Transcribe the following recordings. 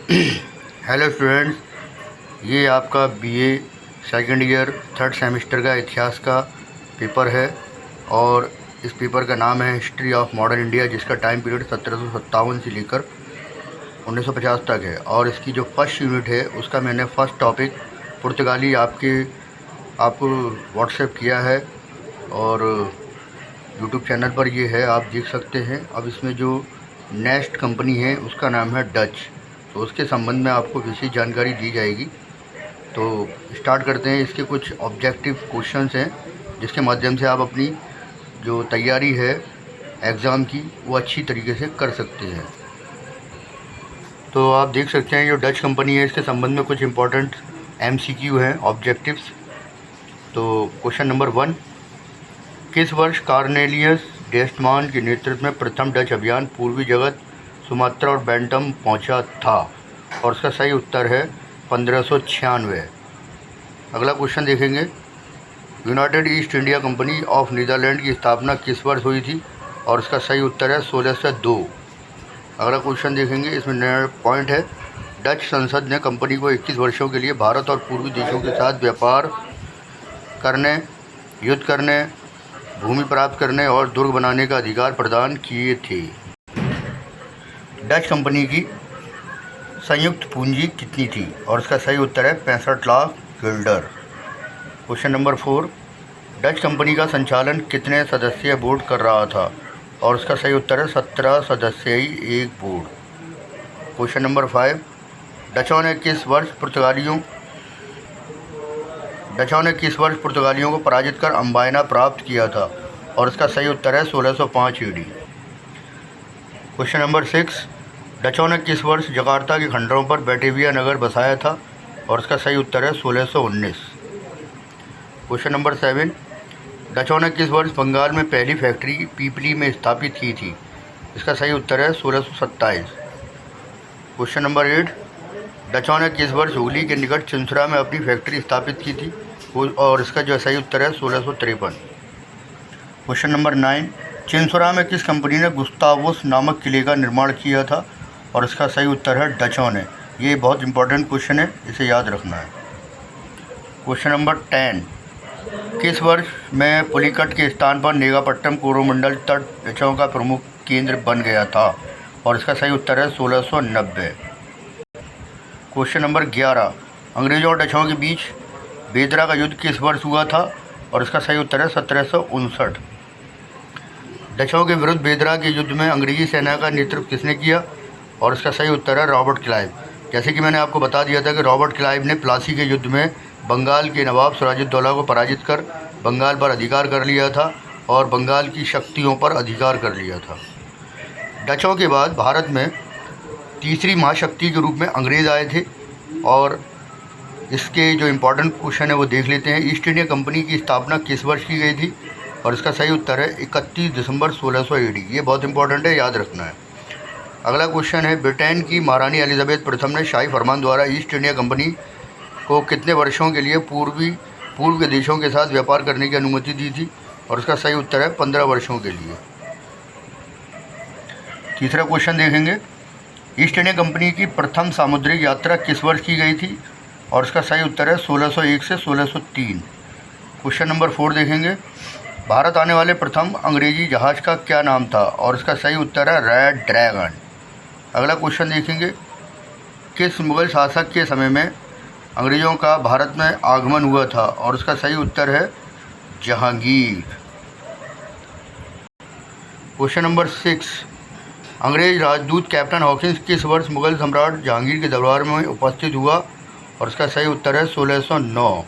Hello students, ये आपका BA second year third semester का इतिहास का पेपर है। और इस पेपर का नाम है हिस्ट्री ऑफ मॉडर्न इंडिया, जिसका टाइम पीरियड 1757 से लेकर 1950 तक है। और इसकी जो फर्स्ट यूनिट है उसका मैंने फर्स्ट टॉपिक पुर्तगाली आपको व्हाट्सएप किया है और यूट्यूब चैनल पर ये है, आप देख सकते हैं। अब इसमें जो नेक्स्ट कंपनी है उसका नाम है डच, तो उसके संबंध में आपको विशेष जानकारी दी जाएगी। तो स्टार्ट करते हैं। इसके कुछ ऑब्जेक्टिव क्वेश्चंस हैं जिसके माध्यम से आप अपनी जो तैयारी है एग्ज़ाम की वो अच्छी तरीके से कर सकते हैं। तो आप देख सकते हैं जो डच कंपनी है इसके संबंध में कुछ इम्पोर्टेंट MCQ हैं, ऑब्जेक्टिव्स। तो क्वेश्चन नंबर 1, किस वर्ष कॉर्नेलियस डेस्टमान के नेतृत्व में प्रथम डच अभियान पूर्वी जगत, सुमात्रा और बैंटम पहुंचा था? और इसका सही उत्तर है 1596। अगला क्वेश्चन देखेंगे, United East India Company of Netherland की स्थापना किस वर्ष हुई थी? और इसका सही उत्तर है 1602। अगला क्वेश्चन देखेंगे, इसमें नया पॉइंट है, डच संसद ने कंपनी को 21 वर्षों के लिए भारत और पूर्वी देशों के साथ व्यापार करने, युद्ध करने, भूमि प्राप्त करने और दुर्ग बनाने का अधिकार प्रदान किए थे। डच कंपनी की संयुक्त पूंजी कितनी थी? और इसका सही उत्तर है 65 lakh Gilder. Question number 4, Dutch company का संचालन कितने सदस्यीय बोर्ड कर रहा था? और इसका सही उत्तर है 17 सदस्यीय एक बोर्ड। क्वेश्चन नंबर 5, डचों ने किस वर्ष पुर्तगालियों को पराजित कर अम्बायना प्राप्त किया था? और इसका सही उत्तर है 1605 AD। क्वेश्चन नंबर 6, डचों ने किस वर्ष जकार्ता के खंडरों पर बैटेविया नगर बसाया था? और इसका सही उत्तर है 1619। क्वेश्चन नंबर 7, डचों ने किस वर्ष बंगाल में पहली फैक्ट्री पीपली में स्थापित की थी? इसका सही उत्तर है 1627। क्वेश्चन नंबर 8, डचों ने किस वर्ष हुगली के निकट चिंसुरा में अपनी फैक्ट्री स्थापित की थी? और इसका जो सही उत्तर है 1653। क्वेश्चन नंबर 9, चिंसुरा में किस कंपनी ने गुस्तावोस नामक किले का निर्माण किया था? और इसका सही उत्तर है डचों ने। ये बहुत इंपॉर्टेंट क्वेश्चन है, इसे याद रखना है। क्वेश्चन नंबर 10, किस वर्ष में पुलिकट के स्थान पर नेगापट्टम कोरोमंडल तट डचों का प्रमुख केंद्र बन गया था? और इसका सही उत्तर है 1690। क्वेश्चन नंबर 11, अंग्रेज़ों और डचों के बीच बेदरा का युद्ध किस वर्ष हुआ था? और इसका सही उत्तर है 1759। डचों के विरुद्ध बेदरा के युद्ध में अंग्रेजी सेना का नेतृत्व किसने किया? और इसका सही उत्तर है रॉबर्ट क्लाइव। जैसे कि मैंने आपको बता दिया था कि रॉबर्ट क्लाइव ने प्लासी के युद्ध में बंगाल के नवाब सिराजुद्दौला को पराजित कर बंगाल पर अधिकार कर लिया था और बंगाल की शक्तियों पर अधिकार कर लिया था। डचों के बाद भारत में तीसरी महाशक्ति के रूप में अंग्रेज़ आए थे। और इसके जो इम्पोर्टेंट क्वेश्चन है वो देख लेते हैं। ईस्ट इंडिया कंपनी की स्थापना किस वर्ष की गई थी? और इसका सही उत्तर है 31 दिसंबर 1600 AD। ये बहुत इंपॉर्टेंट है, याद रखना है। अगला क्वेश्चन है, ब्रिटेन की महारानी एलिजाबेथ प्रथम ने शाही फरमान द्वारा ईस्ट इंडिया कंपनी को कितने वर्षों के लिए पूर्व के देशों के साथ व्यापार करने की अनुमति दी थी? और इसका सही उत्तर है 15 वर्षों के लिए। तीसरा क्वेश्चन देखेंगे, ईस्ट इंडिया कंपनी की प्रथम सामुद्रिक यात्रा किस वर्ष की गई थी? और इसका सही उत्तर है 1601 से 1603। क्वेश्चन नंबर 4 देखेंगे, भारत आने वाले प्रथम अंग्रेजी जहाज़ का क्या नाम था? और इसका सही उत्तर है रेड ड्रैगन। अगला क्वेश्चन देखेंगे, किस मुग़ल शासक के समय में अंग्रेज़ों का भारत में आगमन हुआ था? और इसका सही उत्तर है जहांगीर। क्वेश्चन नंबर 6, अंग्रेज़ राजदूत कैप्टन हॉकिंस किस वर्ष मुग़ल सम्राट जहांगीर के दरबार में उपस्थित हुआ? और इसका सही उत्तर है 1609।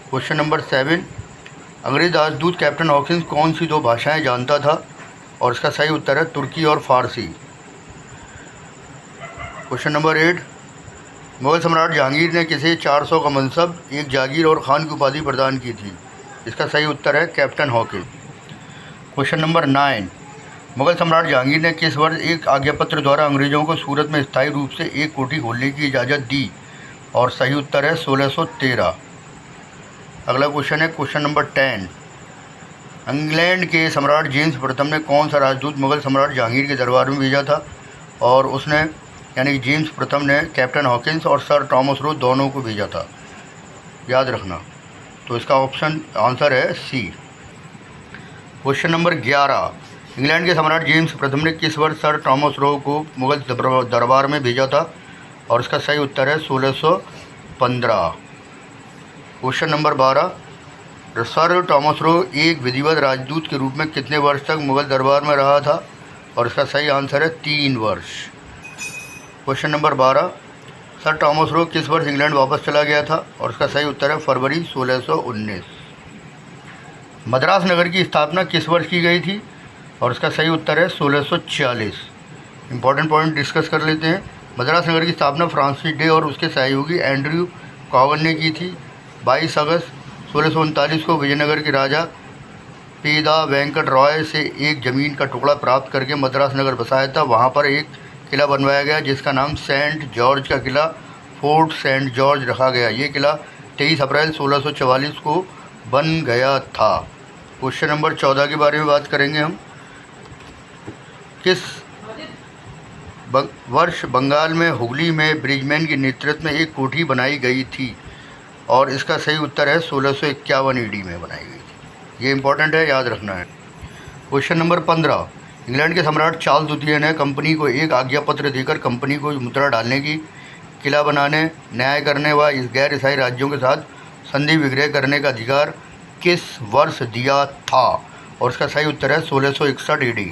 क्वेश्चन नंबर 7, अंग्रेज़ राजदूत कैप्टन हॉकिंस कौन सी 2 भाषाएं जानता था? और इसका सही उत्तर है तुर्की और फ़ारसी। क्वेश्चन नंबर 8, मुग़ल सम्राट जहांगीर ने किसे 400 का मनसब, एक जागीर और खान की उपाधि प्रदान की थी? इसका सही उत्तर है captain Hawkins. Question number 9, Mughal सम्राट जहांगीर ने किस वर्ष एक आज्ञापत्र द्वारा अंग्रेज़ों को सूरत में स्थायी रूप से एक कोठी खोलने की इजाज़त दी? और सही उत्तर है 1613। अगला क्वेश्चन है क्वेश्चन नंबर 10, इंग्लैंड के सम्राट जेम्स प्रथम ने कौन सा राजदूत मुग़ल सम्राट जहांगीर के दरबार में भेजा था? और उसने यानी कि जेम्स प्रथम ने कैप्टन हॉकिंस और सर टॉमस रो दोनों को भेजा था, याद रखना। तो इसका ऑप्शन आंसर है सी। क्वेश्चन नंबर 11, इंग्लैंड के सम्राट जेम्स प्रथम ने किस वर्ष सर टॉमस रो को मुगल दरबार में भेजा था? और इसका सही उत्तर है 1615। Question number 12, sir Thomas Roe एक विधिवत राजदूत के रूप में कितने वर्ष तक मुगल दरबार में रहा था? और इसका सही आंसर है 3 वर्ष। Question number 12, sir Thomas Roe किस वर्ष इंग्लैंड वापस चला गया था? और इसका सही उत्तर है फरवरी 1619। मद्रास नगर की स्थापना किस वर्ष की गई थी? और इसका सही उत्तर है 1640। इंपॉर्टेंट पॉइंट डिस्कस कर लेते हैं। मद्रास नगर की स्थापना फ्रांसिस डे और उसके सहयोगी एंड्रयू कॉगन ने की थी। 22 अगस्त 1639 को विजयनगर के राजा पेदा वेंकट रॉय से एक ज़मीन का टुकड़ा प्राप्त करके मद्रास नगर बसाया था। वहाँ पर एक किला बनवाया गया जिसका नाम सेंट जॉर्ज का किला, फोर्ट सेंट जॉर्ज रखा गया। ये किला 23 अप्रैल 1644 को बन गया था। क्वेश्चन नंबर 14 के बारे में बात करेंगे हम। किस वर्ष बंगाल में हुगली में ब्रिजमैन के नेतृत्व में एक कोठी बनाई गई थी? और इसका सही उत्तर है 1651 ईडी में बनाई गई थी। ये इंपॉर्टेंट है, याद रखना है। क्वेश्चन नंबर 15, इंग्लैंड के सम्राट चार्ल्स द्वितीय ने कंपनी को एक आज्ञा पत्र देकर कंपनी को मुद्रा डालने की, किला बनाने, न्याय करने व इस गैर ईसाई राज्यों के साथ संधि विग्रह करने का अधिकार किस वर्ष दिया था? और इसका सही उत्तर है 1661 ईडी।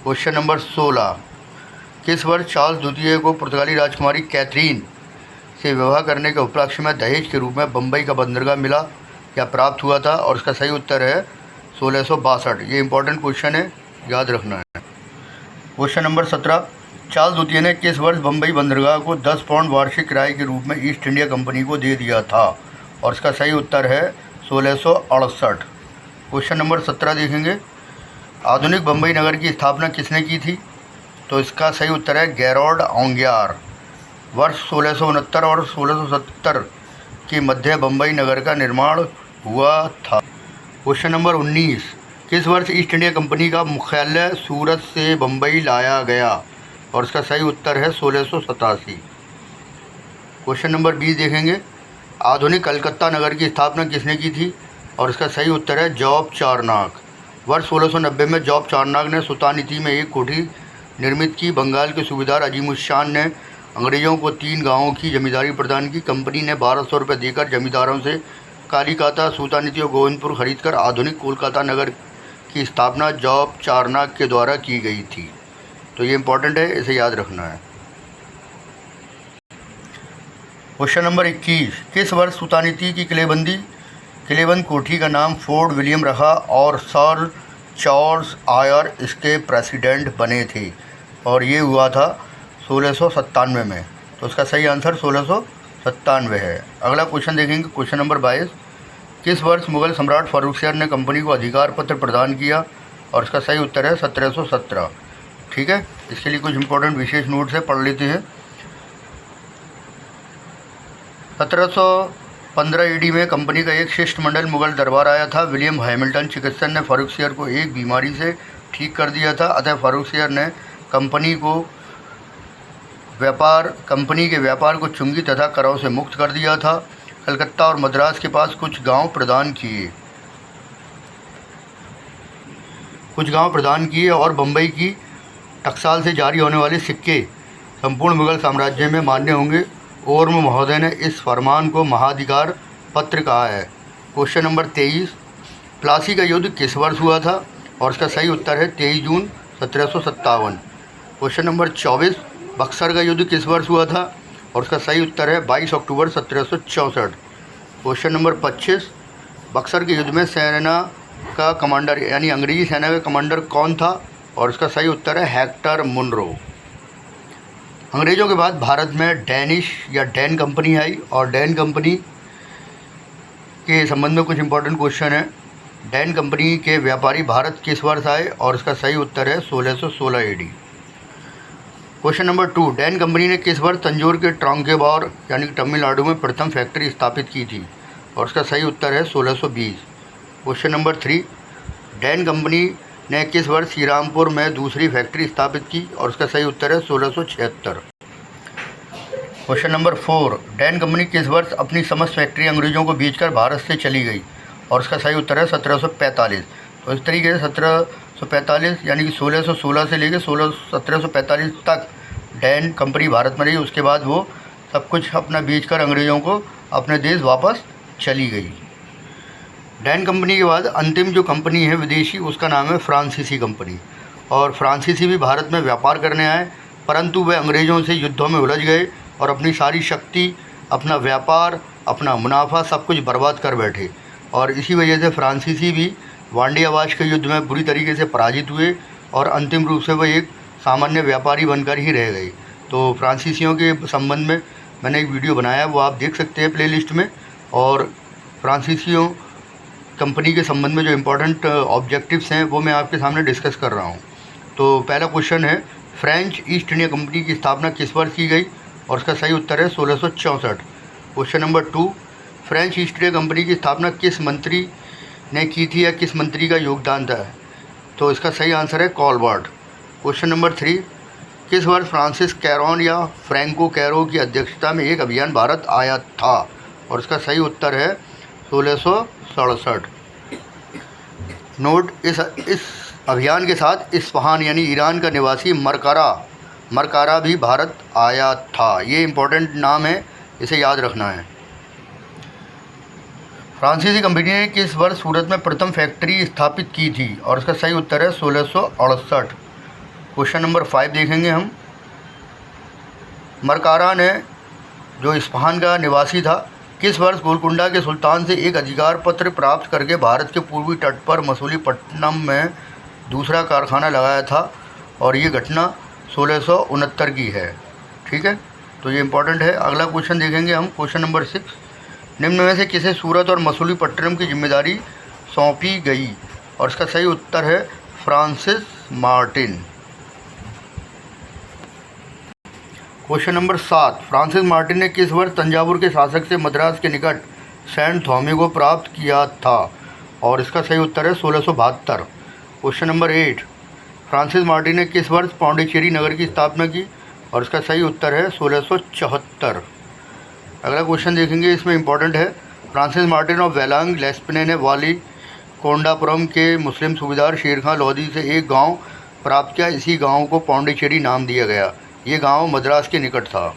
क्वेश्चन नंबर 16, किस वर्ष चार्ल्स द्वितीय को पुर्तगाली राजकुमारी कैथरीन से विवाह करने के उपलक्ष्य में दहेज के रूप में बम्बई का बंदरगाह मिला या प्राप्त हुआ था? और इसका सही उत्तर है 1662। ये इंपॉर्टेंट क्वेश्चन है, याद रखना है। क्वेश्चन नंबर 17, चार्ल्स द्वितीय ने किस वर्ष बम्बई बंदरगाह को 10 पाउंड वार्षिक किराए के रूप में ईस्ट इंडिया कंपनी को दे दिया था? और इसका सही उत्तर है 1668। क्वेश्चन नंबर 17 देखेंगे, आधुनिक बम्बई नगर की स्थापना किसने की थी? तो इसका सही उत्तर है गैरोल्ड ओंगियार। वर्ष 1669 और 1670 के मध्य बम्बई नगर का निर्माण हुआ था। क्वेश्चन नंबर 19, किस वर्ष ईस्ट इंडिया कंपनी का मुख्यालय सूरत से बम्बई लाया गया? और इसका सही उत्तर है 1687। क्वेश्चन नंबर 20 देखेंगे, आधुनिक कलकत्ता नगर की स्थापना किसने की थी? और इसका सही उत्तर है जॉब चारनाक। वर्ष 1690 में जॉब चारनाक ने सुल्तानीती में एक कोठी निर्मित की। बंगाल के सूबेदार अजीमुशान ने अंग्रेज़ों को 3 गांवों की जमींदारी प्रदान की। कंपनी ने 1200 रुपये देकर जमींदारों से कालीकाता, सुल्तानीती और गोविंदपुर खरीदकर आधुनिक कोलकाता नगर की स्थापना जॉब चारनाक के द्वारा की गई थी। तो ये इंपॉर्टेंट है, इसे याद रखना है। क्वेश्चन नंबर 21, किस वर्ष सुल्तानीती की किलेबंद कोठी का नाम फोर्ट विलियम रखा और सर चार्ल्स आयर इसके प्रेसिडेंट बने थे? और ये हुआ था 1697 में। तो उसका सही आंसर 1697 है। अगला क्वेश्चन देखेंगे, क्वेश्चन नंबर 22, किस वर्ष मुगल सम्राट फारूकशाह ने कंपनी को अधिकार पत्र प्रदान किया? और इसका सही उत्तर है 1717। ठीक है, इसके लिए कुछ इंपॉर्टेंट विशेष नोट्स है, पढ़ लेते हैं। 1715 ईडी में कंपनी का एक शिष्टमंडल मुगल दरबार आया था। विलियम हैमिल्टन चिकित्सक ने फारूकशाह को एक बीमारी से ठीक कर दिया था। अतः फारूकशाह ने कंपनी के व्यापार को चुंगी तथा करों से मुक्त कर दिया था। कलकत्ता और मद्रास के पास कुछ गांव प्रदान किए और बम्बई की टकसाल से जारी होने वाले सिक्के संपूर्ण मुगल साम्राज्य में मान्य होंगे। ओर्म महोदय ने इस फरमान को महाधिकार पत्र कहा है। क्वेश्चन नंबर 23, प्लासी का युद्ध किस वर्ष हुआ था? और इसका सही उत्तर है 23 जून 1757। क्वेश्चन नंबर 24, बक्सर का युद्ध किस वर्ष हुआ था? और उसका सही उत्तर है 22 अक्टूबर 1764। क्वेश्चन नंबर 25, बक्सर के युद्ध में सेना का कमांडर यानी अंग्रेजी सेना का कमांडर कौन था? और इसका सही उत्तर है हेक्टर मुनरो। अंग्रेज़ों के बाद भारत में डैनिश या डैन कंपनी आई और डैन कंपनी के संबंध में कुछ इंपॉर्टेंट क्वेश्चन है। डैन कंपनी के व्यापारी भारत किस वर्ष आए? और इसका सही उत्तर है 1616 ED. Question number 2, Dan company ने किस वर्ष तंजौर के ट्रांकेबार यानी तमिलनाडु में प्रथम फैक्ट्री स्थापित की थी? और इसका सही उत्तर है 1620। क्वेश्चन नंबर 3, डैन कंपनी ने किस वर्ष श्रीरामपुर में दूसरी फैक्ट्री स्थापित की? और इसका सही उत्तर है 1676। क्वेश्चन नंबर 4, डैन कंपनी किस वर्ष अपनी समस्त फैक्ट्री अंग्रेजों को बेचकर भारत से चली गई? और इसका सही उत्तर है 1745। तो इस तरीके से 1745 यानी कि 1616 से लेकर 1745 तक डैन कंपनी भारत में रही। उसके बाद वो सब कुछ अपना बेचकर अंग्रेज़ों को अपने देश वापस चली गई। डैन कंपनी के बाद अंतिम जो कंपनी है विदेशी, उसका नाम है फ्रांसीसी कंपनी। और फ्रांसीसी भी भारत में व्यापार करने आए, परंतु वे अंग्रेज़ों से युद्धों में उलझ गए और अपनी सारी शक्ति, अपना व्यापार, अपना मुनाफा सब कुछ बर्बाद कर बैठे। और इसी वजह से फ्रांसीसी भी वांडियावाश के युद्ध में बुरी तरीके से पराजित हुए और अंतिम रूप से वह एक सामान्य व्यापारी बनकर ही रह गए। तो फ्रांसीसियों के संबंध में मैंने एक वीडियो बनाया, वो आप देख सकते हैं प्लेलिस्ट में। और फ्रांसीसियों कंपनी के संबंध में जो इम्पोर्टेंट ऑब्जेक्टिव्स हैं वो मैं आपके सामने डिस्कस कर रहा हूँ। तो पहला क्वेश्चन है, फ्रेंच ईस्ट इंडिया कंपनी की स्थापना किस वर्ष की गई? और उसका सही उत्तर है 1664। Question number 2, French east India company की स्थापना किस मंत्री ने की थी या किस मंत्री का योगदान था? तो इसका सही आंसर है कॉलबर्ट। क्वेश्चन नंबर 3, किस वर्ष फ्रांसिस कैरोन या फ्रैंको कैरो की अध्यक्षता में एक अभियान भारत आया था? और इसका सही उत्तर है 1667। नोट, इस अभियान के साथ इस्फहान यानी ईरान का निवासी मरकारा भी भारत आया था। ये इम्पोर्टेंट नाम है, इसे याद रखना है। फ्रांसीसी कंपनी ने किस वर्ष सूरत में प्रथम फैक्ट्री स्थापित की थी? और इसका सही उत्तर है 1668। क्वेश्चन नंबर 5 देखेंगे हम। मरकारा ने, जो इस्फहान का निवासी था, किस वर्ष गोलकुंडा के सुल्तान से एक अधिकार पत्र प्राप्त करके भारत के पूर्वी तट पर मसूलीपट्टनम में दूसरा कारखाना लगाया था? और ये घटना 1669 की है। ठीक है, तो ये इम्पोर्टेंट है। अगला क्वेश्चन देखेंगे हम, क्वेश्चन नंबर 6, निम्न में से किसे सूरत और मसूलीपट्टनम की जिम्मेदारी सौंपी गई? और इसका सही उत्तर है Francis Martin. Question number 7, Francis Martin ने किस वर्ष तंजावुर के शासक से मद्रास के निकट सेंट थॉमे को प्राप्त किया था? और इसका सही उत्तर है 1672। क्वेश्चन नंबर 8, फ्रांसिस मार्टिन ने किस वर्ष पौंडीचेरी नगर की स्थापना की? और इसका सही उत्तर है 1674। अगला क्वेश्चन देखेंगे, इसमें इंपॉर्टेंट है, फ्रांसिस मार्टिन ऑफ वेलांग लेस्पिने ने वाली कोंडापुरम के मुस्लिम सूबेदार शेर खां लोधी से एक गांव प्राप्त किया। इसी गांव को पौंडीचेरी नाम दिया गया। ये गांव मद्रास के निकट था।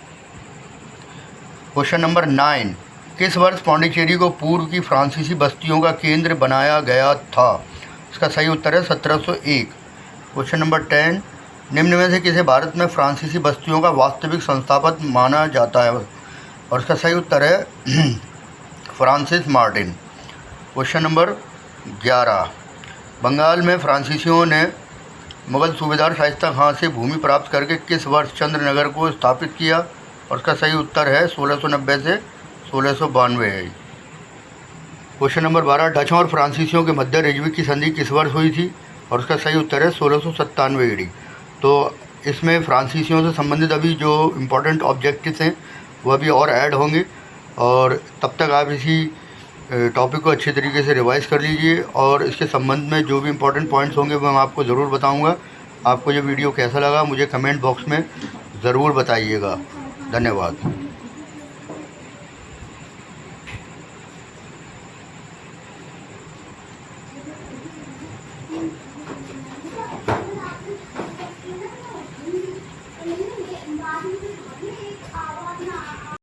क्वेश्चन नंबर 9, किस वर्ष पौंडीचेरी को पूर्व की फ्रांसीसी बस्तियों का केंद्र बनाया गया था? इसका सही उत्तर है 1701। क्वेश्चन नंबर 10, निम्न में से किसे भारत में फ्रांसीसी बस्तियों का वास्तविक संस्थापक माना जाता है? और इसका सही उत्तर है Francis Martin. Question number 11, Bengal में फ्रांसीसियों ने मुगल सूबेदार शाइस्ता खां से भूमि प्राप्त करके किस वर्ष चंद्रनगर को स्थापित किया? और इसका सही उत्तर है 1690 से 1692 है। क्वेश्चन नंबर 12, डच और फ्रांसीसियों के मध्य रेजविक की संधि किस वर्ष हुई थी? और उसका सही उत्तर है 1697 ईडी। तो इसमें फ्रांसीसियों से संबंधित अभी जो इम्पोर्टेंट ऑब्जेक्टिव्स हैं वह भी और ऐड होंगे। और तब तक आप इसी टॉपिक को अच्छे तरीके से रिवाइज कर लीजिए और इसके संबंध में जो भी इम्पोर्टेंट पॉइंट्स होंगे वो मैं आपको ज़रूर बताऊंगा। आपको ये वीडियो कैसा लगा मुझे कमेंट बॉक्स में ज़रूर बताइएगा। धन्यवाद।